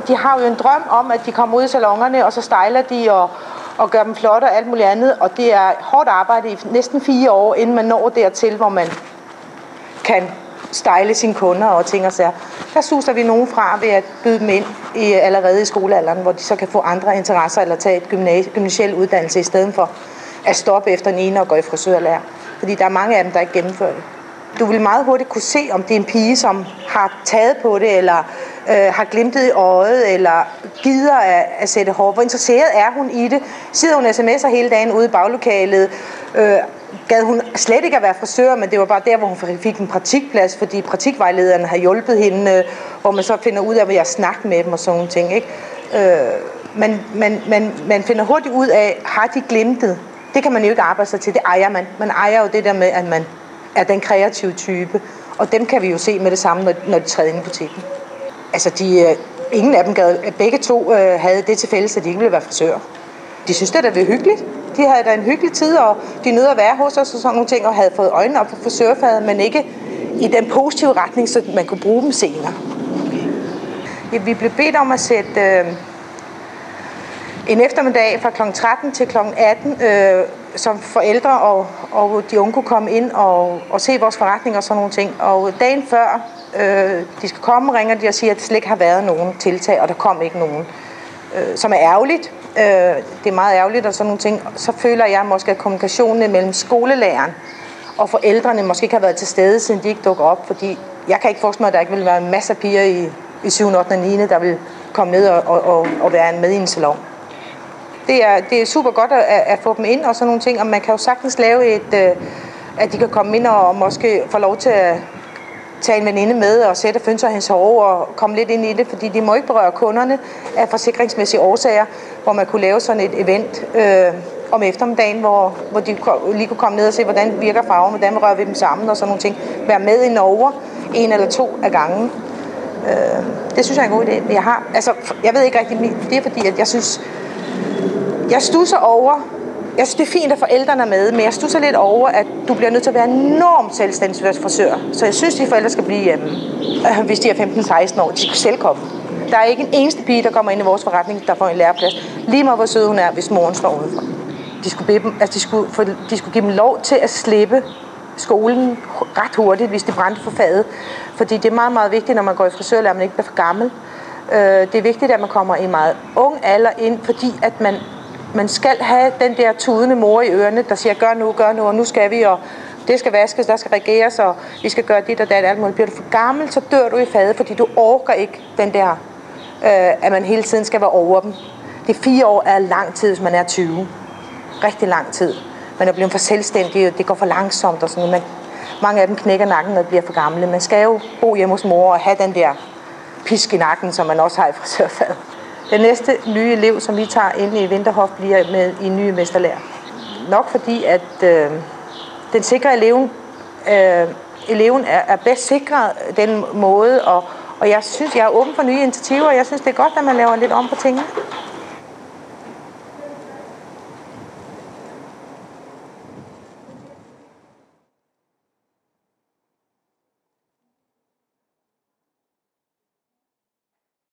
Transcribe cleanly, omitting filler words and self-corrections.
de har jo en drøm om, at de kommer ud i salonerne, og så styler de og gør dem flotte og alt muligt andet. Og det er hårdt arbejde i næsten 4 år, inden man når dertil, hvor man kan style sine kunder og ting og sager. Der suser vi nogen fra ved at byde dem ind allerede i skolealderen, hvor de så kan få andre interesser eller tage et gymnasiel uddannelse i stedet for at stoppe efter den ene og gå i frisørlærer. Fordi der er mange af dem, der ikke gennemfører det. Du vil meget hurtigt kunne se, om det er en pige, som har taget på det, eller har glimtet i øjet, eller gider at sætte hår. Hvor interesseret er hun i det? Sidder hun sms'er hele dagen ude i baglokalet? Gad hun slet ikke at være frisør, men det var bare der, hvor hun fik en praktikplads, fordi praktikvejlederen har hjulpet hende, hvor man så finder ud af, hvad jeg snakker med dem og sådan nogle ting. Ikke? Man finder hurtigt ud af, har de glimtet? Det kan man jo ikke arbejde sig til, det ejer man. Man ejer jo det der med, at man er den kreative type, og dem kan vi jo se med det samme, når de træder ind i butikken. Altså, ingen af dem begge to havde det til fælles, at de ikke ville være frisører. De synes det var hyggeligt. De havde da en hyggelig tid, og de nød at være hos os og sådan nogle ting, og havde fået øjnene op for frisørfaget, men ikke i den positive retning, så man kunne bruge dem senere. Ja, vi blev bedt om at sætte en eftermiddag fra kl. 13 til kl. 18, som forældre og de unge kunne komme ind og se vores forretning og sådan nogle ting. Og dagen før de skal komme, ringer de og siger, at det slet ikke har været nogen tiltag, og der kom ikke nogen. Som er ærgerligt. Det er meget ærgerligt og sådan nogle ting. Så føler jeg måske, at kommunikationen mellem skolelæreren og forældrene måske ikke har været til stede, siden de ikke dukker op. Fordi jeg kan ikke forestille mig, at der ikke vil være masser af piger i 7., 8. og 9., der vil komme ned og være med i en salon. Det er super godt at få dem ind og sådan nogle ting, og man kan jo sagtens lave at de kan komme ind og måske få lov til at tage en veninde med og sætte fønser hendes hår og komme lidt ind i det, fordi de må ikke berøre kunderne af forsikringsmæssige årsager, hvor man kunne lave sådan et event om eftermiddagen, hvor de lige kunne komme ned og se, hvordan virker farven, hvordan rører vi dem sammen og sådan nogle ting. Være med i Norge 1 eller 2 af gangen. Det synes jeg er en god idé. Jeg ved ikke rigtig, det er fordi, at jeg studser over. Jeg synes, det er fint, at forældrene er med, men jeg studser lidt over, at du bliver nødt til at være enormt selvstændig frisør. Så jeg synes, at de forældre skal blive hjemme, hvis de er 15-16 år. De skal selv komme. Der er ikke en eneste pige, der kommer ind i vores forretning, der får en læreplads. Lige meget hvor sød hun er, hvis moren står udenfor. De skulle give dem lov til at slippe skolen ret hurtigt, hvis de brændte for faget. Fordi det er meget, meget vigtigt, når man går i frisørlære, at man ikke bliver for gammel. Det er vigtigt, at man kommer i en meget ung alder ind, fordi at man skal have den der tudende mor i ørerne, der siger, gør nu, og nu skal vi, og det skal vaskes, der skal regeres, og vi skal gøre dit og dat, alt muligt. Bliver du for gammel, så dør du i fadet, fordi du orker ikke den der, at man hele tiden skal være over dem. Det 4 år er lang tid, hvis man er 20. Rigtig lang tid. Man er blevet for selvstændig, det går for langsomt og sådan noget. Mange af dem knækker nakken, når de bliver for gamle. Man skal jo bo hjemme hos mor og have den der pisk i nakken, som man også har i frisørfaget. Den næste nye elev, som vi tager ind i Vinterhof, bliver med i nye mesterlærer. Nok fordi, at den sikre eleven er bedst sikret den måde, og jeg synes, jeg er åben for nye initiativer, og jeg synes, det er godt, at man laver lidt om på tingene.